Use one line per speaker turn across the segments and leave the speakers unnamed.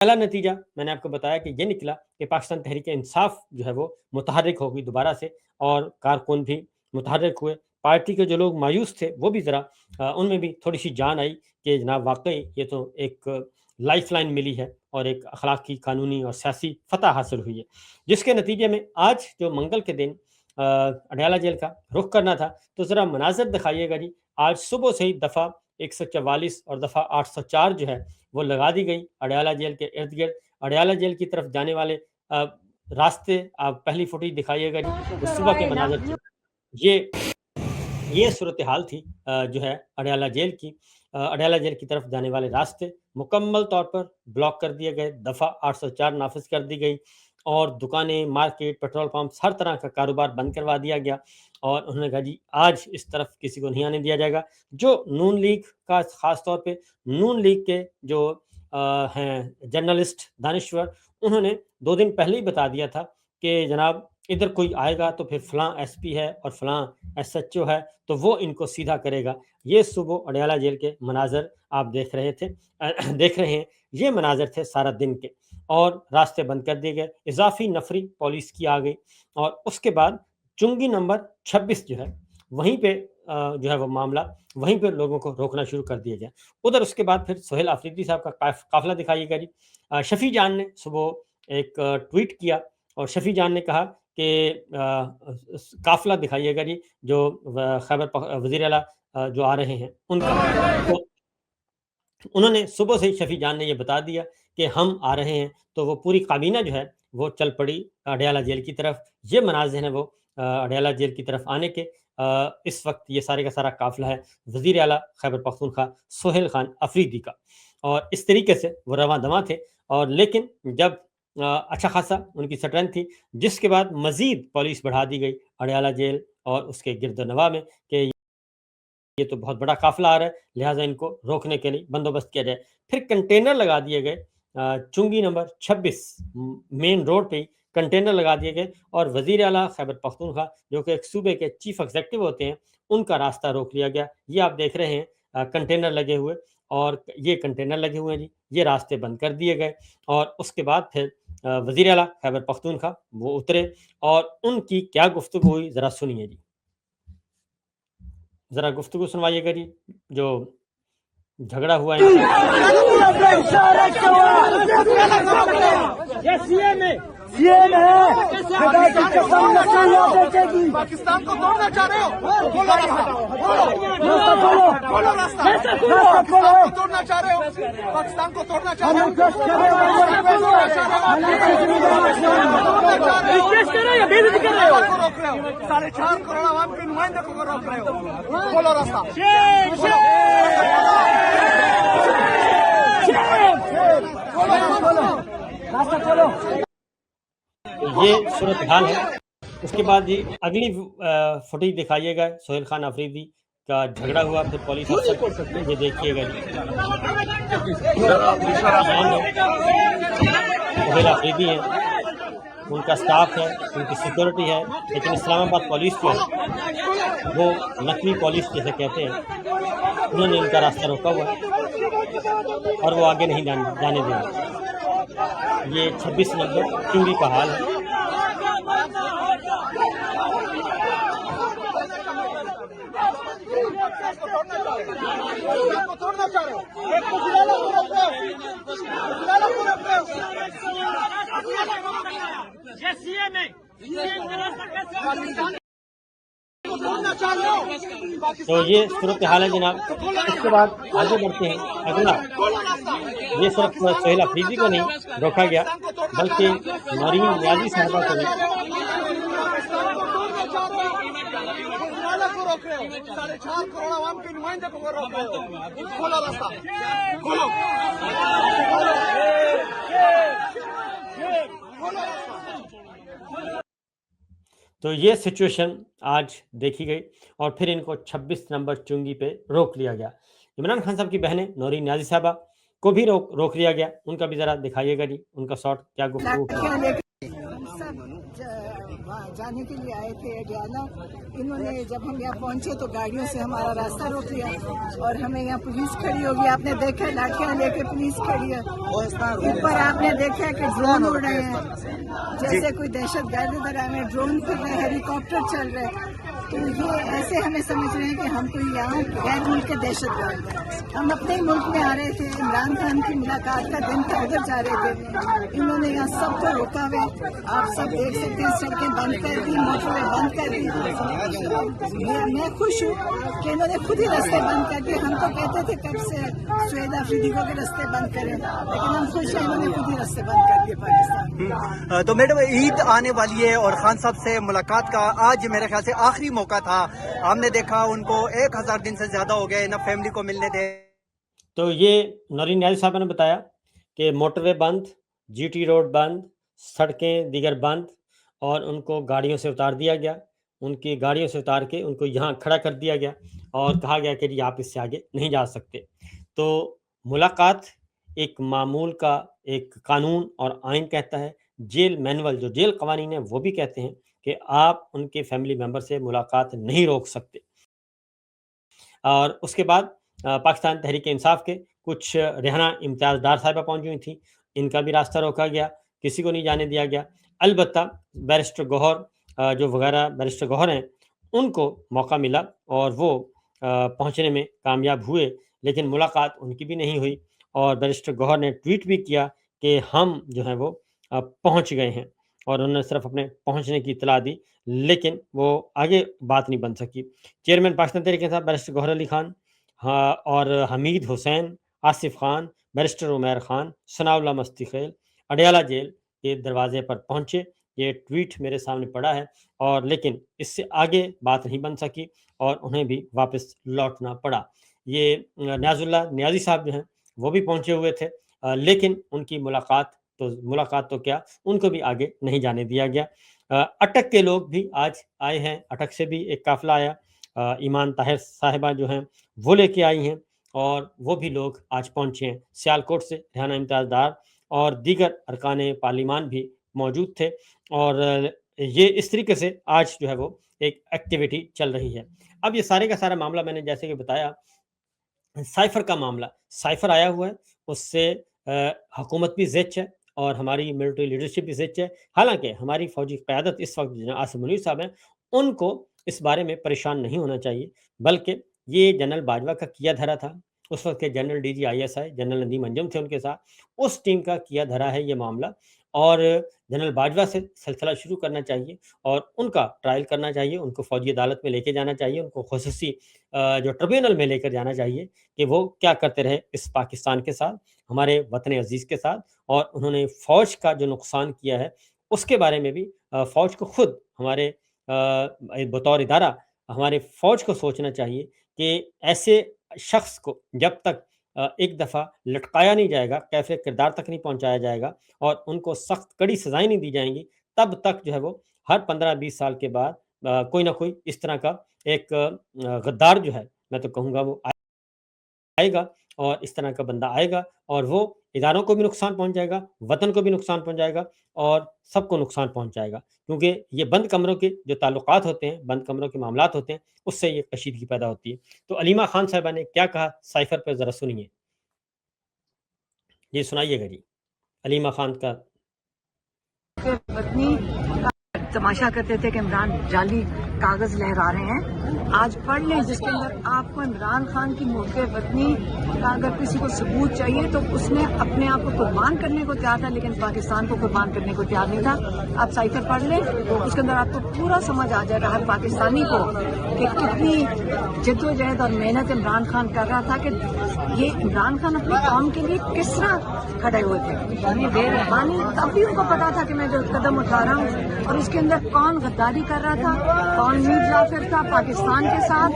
پہلا نتیجہ میں نے آپ کو بتایا کہ یہ نکلا کہ پاکستان تحریک انصاف جو ہے وہ متحرک ہوگی دوبارہ سے، اور کارکن بھی متحرک ہوئے۔ پارٹی کے جو لوگ مایوس تھے وہ بھی ذرا ان میں بھی تھوڑی سی جان آئی کہ جناب واقعی یہ تو ایک لائف لائن ملی ہے اور ایک اخلاقی، قانونی اور سیاسی فتح حاصل ہوئی ہے، جس کے نتیجے میں آج جو منگل کے دن اڈیالہ جیل کا رخ کرنا تھا، تو ذرا مناظر دکھائیے گا جی۔ آج صبح سے ہی دفعہ 144 اور دفعہ 804 جو ہے وہ لگا دی گئی اڈیالہ جیل کے ارد گرد۔ اڈیالہ جیل کی طرف جانے والے راستے، آپ پہلی فوٹیج دکھائیے گا جی، جو صبح کے مناظر تھے۔ یہ صورتحال تھی جو ہے اڈیالہ جیل کی۔ اڈیالہ جیل کی طرف جانے والے راستے مکمل طور پر بلاک کر دیے گئے، دفعہ 804 نافذ کر دی گئی، اور دکانیں، مارکیٹ، پیٹرول پمپس، ہر طرح کا کاروبار بند کروا دیا گیا، اور انہوں نے کہا جی آج اس طرف کسی کو نہیں آنے دیا جائے گا۔ جو نون لیگ کا، خاص طور پہ نون لیگ کے جو ہیں جرنلسٹ، دانشور، انہوں نے 2 دن پہلے ہی بتا دیا تھا کہ جناب ادھر کوئی آئے گا تو پھر فلاں ایس پی ہے اور فلاں ایس ایچ او ہے تو وہ ان کو سیدھا کرے گا۔ یہ صبح اڈیالہ جیل کے مناظر آپ دیکھ رہے ہیں، یہ مناظر تھے سارا دن کے، اور راستے بند کر دیے گئے، اضافی نفری پولیس کی آ گئی، اور اس کے بعد چنگی نمبر 26 جو ہے وہیں پہ جو ہے وہ معاملہ، وہیں پہ لوگوں کو روکنا شروع کر دیا گیا۔ ادھر اس کے بعد پھر سہیل آفریدی صاحب کا قافلہ دکھائیے گا جی۔ شفیع جان نے صبح ایک ٹویٹ کیا، اور شفیع جان نے کہا کہ قافلہ دکھائیے گا جی جو وزیر اعلیٰ جو آ رہے ہیں ان کا۔ تو انہوں نے صبح سے ہی شفیع جان نے یہ بتا دیا کہ ہم آ رہے ہیں، تو وہ پوری کابینہ جو ہے وہ چل پڑی اڈیالہ جیل کی طرف۔ یہ مناظر ہیں وہ اڈیالہ جیل کی طرف آنے کے۔ اس وقت یہ سارے کا سارا قافلہ ہے وزیر اعلیٰ خیبر پختونخوا سہیل خان آفریدی کا، اور اس طریقے سے وہ رواں دواں تھے۔ اور لیکن جب اچھا خاصا ان کی سٹرینتھ تھی، جس کے بعد مزید پولیس بڑھا دی گئی اڈیالہ جیل اور اس کے گرد و نواح میں کہ یہ تو بہت بڑا قافلہ آ رہا ہے، لہٰذا ان کو روکنے کے لیے بندوبست کیا جائے۔ پھر کنٹینر لگا دیے گئے چنگی نمبر 26 مین روڈ پہ کنٹینر لگا دیے گئے، اور وزیر اعلیٰ خیبر پختونخوا جو کہ ایک صوبے کے چیف ایگزیکٹو ہوتے ہیں ان کا راستہ روک لیا گیا۔ یہ آپ دیکھ رہے ہیں کنٹینر لگے ہوئے، اور یہ کنٹینر لگے ہوئے ہیں جی، یہ راستے بند کر دیے گئے۔ اور اس کے بعد پھر وزیر اعلیٰ خیبر پختونخوا وہ اترے، اور ان کی کیا گفتگو ہوئی ذرا سنیے جی، ذرا گفتگو سنوائیے گا جی جو جھگڑا ہوا ہے۔
پاکستان کو توڑنا چاہ رہے ہو، توڑنا چاہ رہے ہو، پاکستان کو توڑنا چاہ رہے ہو، روک رہے ہو، 4.5 کروڑ عوام کے نمائندے کو روک رہے ہو، کھولو راستہ۔
یہ صورتحال ہے۔ اس کے بعد جی اگلی فوٹیج دکھائیے گا، سہیل خان آفریدی کا جھگڑا ہوا پھر پولیس افسر، یہ دیکھیے گا جی، سہیل آفریدی ہیں، ان کا سٹاف ہے، ان کی سیکورٹی ہے، لیکن اسلام آباد پولیس جو ہے وہ نقلی پولیس جیسے کہتے ہیں، انہوں نے ان کا راستہ روکا ہوا ہے اور وہ آگے نہیں جانے دیں گے۔ یہ 26 نمبر چنگی کا حال ہے۔ تو یہ صورتحال ہے جناب۔ اس کے بعد آگے بڑھتے ہیں، اگلا یہ صرف سہیل آفریدی کو نہیں روکا گیا بلکہ نورین نیازی صاحبہ کو بھی۔
روک رہے ہو، 4.5 کروڑ عوام کے نمائندے کو روک رہے ہو، کھولو راستہ، کھولو۔
تو یہ سچویشن آج دیکھی گئی، اور پھر ان کو 26 نمبر چنگی پہ روک لیا گیا۔ عمران خان صاحب کی بہنیں نورین نیازی صاحبہ کو بھی روک لیا گیا، ان کا بھی ذرا دکھائیے گا جی، ان کا شارٹ کیا گفتگو۔
वहाँ जाने के लिए आए थे अडियाला। इन्होंने जब हम यहाँ पहुँचे तो गाड़ियों से हमारा रास्ता रोक लिया और हमें यहाँ पुलिस खड़ी होगी, आपने देखा लाठियाँ लेके पुलिस खड़ी है। ऊपर आपने देखा कि ड्रोन उड़ रहे हैं, जैसे कोई दहशत गर्द इधर आए, ड्रोन फिर रहे, हेलीकॉप्टर चल रहे। तो ये ऐसे हमें समझ रहे हैं कि हम कोई यहाँ गैर मुल्क के दहशत गर्द हैं। हम अपने ही मुल्क में आ रहे थे, इमरान खान की मुलाकात का दिन था, उधर जा रहे थे। इन्होंने यहाँ सबको रोका हुआ, आप सब देख सकते हैं, सड़कें बंद कर दी, मोटरवे बंद कर दी। मैं खुश हूँ कि इन्होंने खुद ही रास्ते बंद कर दिए। हम तो कहते थे कब से सुहेद अफरीदी को के रास्ते बंद करें, लेकिन हम खुश हैं इन्होंने खुद ही रास्ते बंद कर दिए पाकिस्तान।
तो मैडम ईद आने वाली है और खान साहब से मुलाकात का आज मेरे ख्याल से आखिरी मौका था। हमने देखा उनको 1000 दिन से ज्यादा हो गए ना फैमिली को मिलने थे।
तो ये नौरीन न्याजी साहब ने बताया कि मोटरवे बंद, जीटी रोड बंद, सड़कें दीगर बंद और उनको गाड़ियों से उतार दिया गया। उनकी गाड़ियों से उतार के उनको यहाँ खड़ा कर दिया गया और कहा गया कि जी आप इससे आगे नहीं जा सकते। तो मुलाकात एक मामूल का एक कानून और आइन कहता है, जेल मैनुअल जो जेल कवानीन है वो भी कहते हैं कि आप उनके फैमिली मेंबर से मुलाकात नहीं रोक सकते। और उसके बाद पाकिस्तान तहरीक इंसाफ के कुछ रेहाना इम्तियाज़ डार साहिबा पहुंची हुई थी, इनका भी रास्ता रोका गया, किसी को नहीं जाने दिया गया। अलबत्ता बैरिस्टर गौहर जो वगैरह बैरिस्टर गौहर हैं उनको मौका मिला और वो पहुंचने में कामयाब हुए, लेकिन मुलाकात उनकी भी नहीं हुई। और बैरिस्टर गौहर ने ट्वीट भी किया कि हम जो है वो पहुंच गए हैं और उन्होंने सिर्फ अपने पहुंचने की इतला दी, लेकिन वो आगे बात नहीं बन सकी। चेयरमैन पाकिस्तान तहरीक इंसाफ बैरिस्टर गौहर अली खान, हाँ, और हमीद हुसैन, आसिफ खान, बैरिस्टर उमैर खान, सनाउल्लाह मस्तीखेल अडियाला जेल के दरवाजे पर पहुंचे। ये ट्वीट मेरे सामने पड़ा है और लेकिन इससे आगे बात नहीं बन सकी और उन्हें भी वापस लौटना पड़ा। ये न्याजुल्लाह न्याजी साहब जो हैं वो भी पहुंचे हुए थे, लेकिन उनकी मुलाकात तो क्या, उनको भी आगे नहीं जाने दिया गया। अटक के लोग भी आज आए हैं, अटक से भी एक काफिला आया, ईमान ताहिर साहिबा जो हैं वो लेके आई हैं और वो भी लोग आज पहुंचे हैं। सियालकोट से रेहाना इम्तियाज़ डार और दीगर अरकान पार्लिमान भी मौजूद थे और ये इस तरीके से आज जो है वो एक एक्टिविटी चल रही है। अब ये सारे का सारा मामला मैंने जैसे कि बताया, साइफर का मामला, साइफर आया हुआ है, उससे हुकूमत भी ज़िच है और हमारी मिलिट्री लीडरशिप भी ज़िच है। हालाँकि हमारी फ़ौजी क़यादत इस वक़्त जनाब आसिम मुनीर साहब हैं, उनको इस बारे में परेशान नहीं होना चाहिए, बल्कि ये जनरल बाजवा का किया धरा था। उस वक़्त के general DG ISI general Nadeem Anjum थे उनके साथ, उस टीम का किया धरा है ये मामला और जनरल बाजवा से सिलसिला शुरू करना चाहिए और उनका ट्रायल करना चाहिए, उनको फ़ौजी अदालत में लेके जाना चाहिए, उनको ख़ुसूसी जो ट्रिब्यूनल में लेकर जाना चाहिए कि वो क्या करते रहे इस पाकिस्तान के साथ, हमारे वतन अज़ीज़ के साथ, और उन्होंने फ़ौज का जो नुकसान किया है उसके बारे में भी फ़ौज को खुद हमारे बतौर इदारा हमारे फ़ौज को सोचना चाहिए कि ऐसे शख्स को जब तक एक दफ़ा लटकाया नहीं जाएगा, कैफ़े किरदार तक नहीं पहुँचाया जाएगा और उनको सख्त कड़ी सज़ाएँ नहीं दी जाएँगी, तब तक जो है वो हर 15-20 साल के बाद कोई ना कोई इस तरह का एक गद्दार जो है, मैं तो कहूँगा वो आएगा और इस तरह का बंदा आएगा और वो इदारों को भी नुकसान पहुँचाएगा, वतन को भी नुकसान पहुँचाएगा और सबको नुकसान पहुँचाएगा। क्योंकि ये बंद कमरों के जो ताल्लुकात होते हैं, बंद कमरों के मामलात होते हैं, उससे ये कशीदगी पैदा होती है। तो अलीमा खान साहिबा ने क्या कहा साइफर पे ज़रा सुनिए। जी सुनाइएगा जी, अलीमा खान का।
पत्नी तमाशा करते थे कि इमरान जाली कागज लहरा रहे हैं। आज पढ़ लें जिसके अंदर आपको इमरान खान की मोटे पत्नी का अगर किसी को सबूत चाहिए तो उसने अपने आप को कुर्बान करने को तैयार था, लेकिन पाकिस्तान को कुर्बान करने को तैयार नहीं था। आप साइफर पढ़ लें, उसके अंदर आपको पूरा समझ आ जाएगा हर पाकिस्तानी को कि कितनी जद्दोजहद और मेहनत इमरान खान कर रहा था कि ये इमरान खान अपनी कौम के लिए किस तरह खड़े हुए थे। मानी तब भी उनको पता था कि मैं जो कदम उठा रहा हूँ और उसके अंदर कौन गद्दारी कर रहा था, कौन मीर जाफिर था पाकिस्तान के साथ,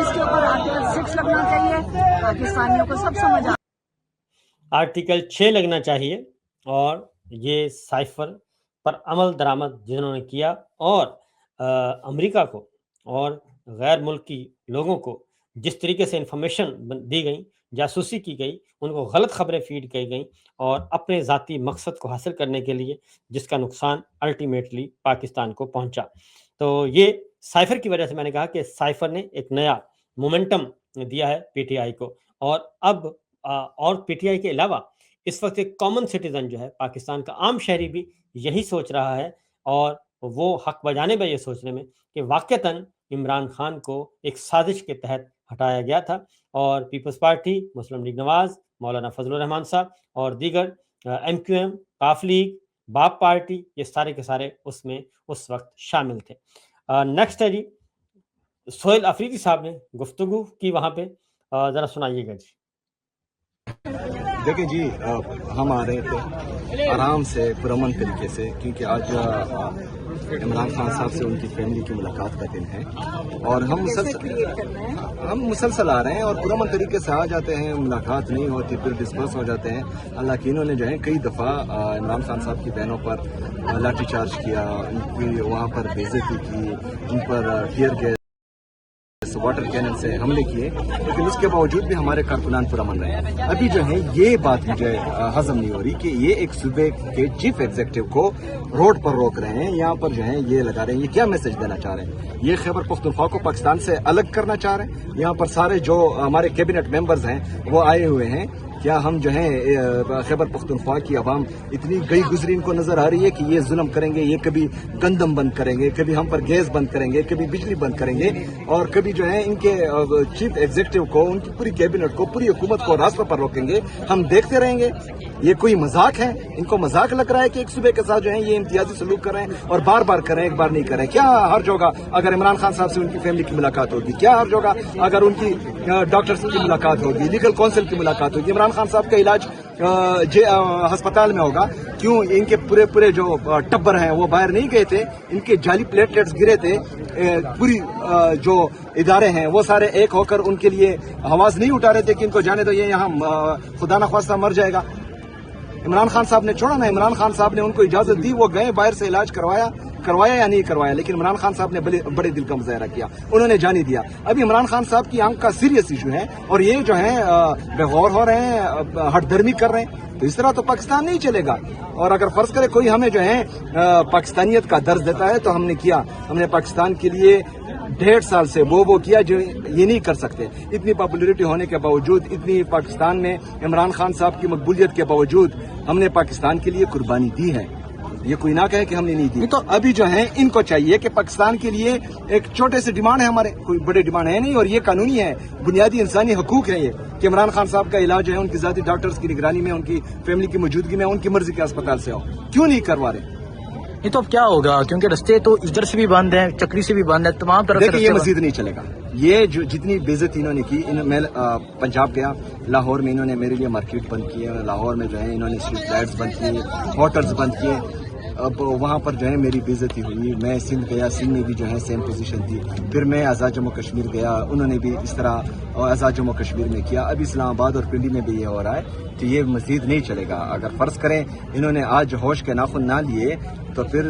इसके ऊपर आर्टिकल 6 लगना चाहिए। पाकिस्तानियों को सब समझ आ
आर्टिकल 6 लगना चाहिए और ये साइफर पर अमल दरामद जिन्होंने किया और अमेरिका को और गैर मुल्की लोगों को जिस तरीके से इंफॉर्मेशन दी गई, जासूसी की गई, उनको गलत खबरें फीड की गई और अपने ज़ाती मकसद को हासिल करने के लिए जिसका नुकसान अल्टीमेटली पाकिस्तान को पहुंचा। तो ये साइफर की वजह से मैंने कहा कि साइफर ने एक नया मोमेंटम दिया है पीटीआई को। और अब और पीटीआई के अलावा इस वक्त एक कॉमन सिटीजन जो है पाकिस्तान का आम शहरी भी यही सोच रहा है और वो हक बजानिब है ये सोचने में कि वाक़तन इमरान खान को एक साजिश के तहत हटाया गया था और पीपल्स पार्टी, मुस्लिम लीग नवाज, मौलाना फजलुर रहमान साहब और दीगर एमक्यूएम, काफ लीग, बाप पार्टी, ये सारे के सारे उसमें उस वक्त शामिल थे। नेक्स्ट है जी, सोहेल अफरीदी साहब ने गुफ्तगू की वहाँ पे, ज़रा सुनाइएगा जी।
देखिए जी, हम आ रहे थे आराम से पुरअमन तरीके से, क्योंकि आज इमरान खान साहब से उनकी फैमिली की मुलाकात का दिन है और हम मुसलसल आ रहे हैं और पुरअमन तरीके से आ जाते हैं, मुलाकात नहीं होती फिर डिस्पर्स हो जाते हैं। हालांकि इन्होंने जो है कई दफ़ा इमरान खान साहब की बहनों पर लाठी चार्ज किया, उनकी वहाँ पर बेइज्जती की, उन पर टीयर गैस, वाटर कैनन से हमले किए, लेकिन उसके बावजूद भी हमारे कारकुनान पुरअमन रहे। अभी जो है ये बात मुझे हजम नहीं हो रही कि ये एक सूबे के चीफ एग्जीक्यूटिव को रोड पर रोक रहे हैं, यहाँ पर जो है ये लगा रहे हैं, ये क्या मैसेज देना चाह रहे हैं? ये खैबर पख्तूनख्वा को पाकिस्तान से अलग करना चाह रहे हैं? यहाँ पर सारे जो हमारे कैबिनेट मेंबर्स हैं वो आए हुए हैं, क्या हम जो है खैबर पख्तूनख्वा की आवाम इतनी गई गुजरी इनको नजर आ रही है कि ये जुल्म करेंगे, ये कभी गंदम बंद करेंगे, कभी हम पर गैस बंद करेंगे, कभी बिजली बंद करेंगे और कभी जो है इनके चीफ एग्जीक्यूटिव को, उनकी पूरी कैबिनेट को, पूरी हुकूमत को रास्ते पर रोकेंगे? हम देखते रहेंगे? ये कोई मजाक है? इनको मजाक लग रहा है कि एक सूबे के साथ जो है ये इम्तियाजी सलूक कर रहे हैं और बार बार कर रहे हैं, एक बार नहीं कर रहे हैं? क्या हर्ज होगा अगर इमरान खान साहब से उनकी फैमिली की मुलाकात होगी? क्या हर्ज होगा अगर उनकी डॉक्टर्स की मुलाकात होगी, लीगल काउंसिल की मुलाकात होगी, इमरान खान साहब का इलाज अस्पताल में होगा? क्यों इनके पूरे जो टब्बर हैं वो बाहर नहीं गए थे? इनके जाली प्लेटलेट्स गिरे थे, पूरी जो इदारे हैं वो सारे एक होकर उनके लिए आवाज नहीं उठा रहे थे कि इनको जाने दो, ये यहाँ खुदा न ख्वास्ता मर जाएगा। इमरान खान साहब ने छोड़ा ना, इमरान खान साहब ने उनको इजाजत दी, वो गए बाहर से इलाज करवाया या नहीं करवाया, लेकिन इमरान खान साहब ने बड़े दिल का मुजाहरा किया, उन्होंने जानी दिया। अभी इमरान खान साहब की आंख का सीरियस इशू है और ये जो है बेगौर हो रहे हैं, हटधर्मी कर रहे हैं, तो इस तरह तो पाकिस्तान नहीं चलेगा। और अगर फर्ज करे कोई हमें जो है पाकिस्तानियत का दर्ज देता है तो हमने पाकिस्तान के लिए 1.5 साल से वो किया जो ये नहीं कर सकते। इतनी पॉपुलैरिटी होने के बावजूद, इतनी पाकिस्तान में इमरान खान साहब की मकबूलियत के बावजूद हमने पाकिस्तान के लिए कुर्बानी दी है, ये कोई ना कहे कि हमने नहीं दी। तो अभी जो है इनको चाहिए कि पाकिस्तान के लिए एक छोटे से डिमांड है, हमारे कोई बड़े डिमांड है नहीं और ये कानूनी है, बुनियादी इंसानी हकूक है ये कि इमरान खान साहब का इलाज है उनकी जाती डॉक्टर्स की निगरानी में, उनकी फैमिली की मौजूदगी में, उनकी मर्जी के अस्पताल से हो। क्यों नहीं करवा रहे?
ये तो अब क्या होगा, क्योंकि रास्ते तो इधर से भी बंद है, चक्री से भी बंद है, तमाम तरफ से।
ये मजीद नहीं चलेगा। ये जो जितनी बेइज्जती इन्होंने की, मैं पंजाब गया, लाहौर में इन्होंने मेरे लिए मार्केट बंद की है, लाहौर में जो है इन्होंने स्ट्रीट लाइट्स बंद किए, होटल्स बंद किए, अब वहाँ पर जो है मेरी बेइज्जती हुई। मैं सिंध गया, सिंध में भी जो है सेम पोजीशन थी, फिर मैं आज़ाद जम्मू कश्मीर गया, उन्होंने भी इस तरह आज़ाद जम्मू कश्मीर में किया, अब इस्लामाबाद और पिंडी में भी ये हो रहा है। तो ये मजीद नहीं चलेगा। अगर फर्ज करें इन्होंने आज होश के नाखुन ना लिए तो फिर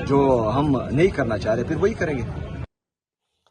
जो हम नहीं करना चाह रहे फिर वही करेंगे।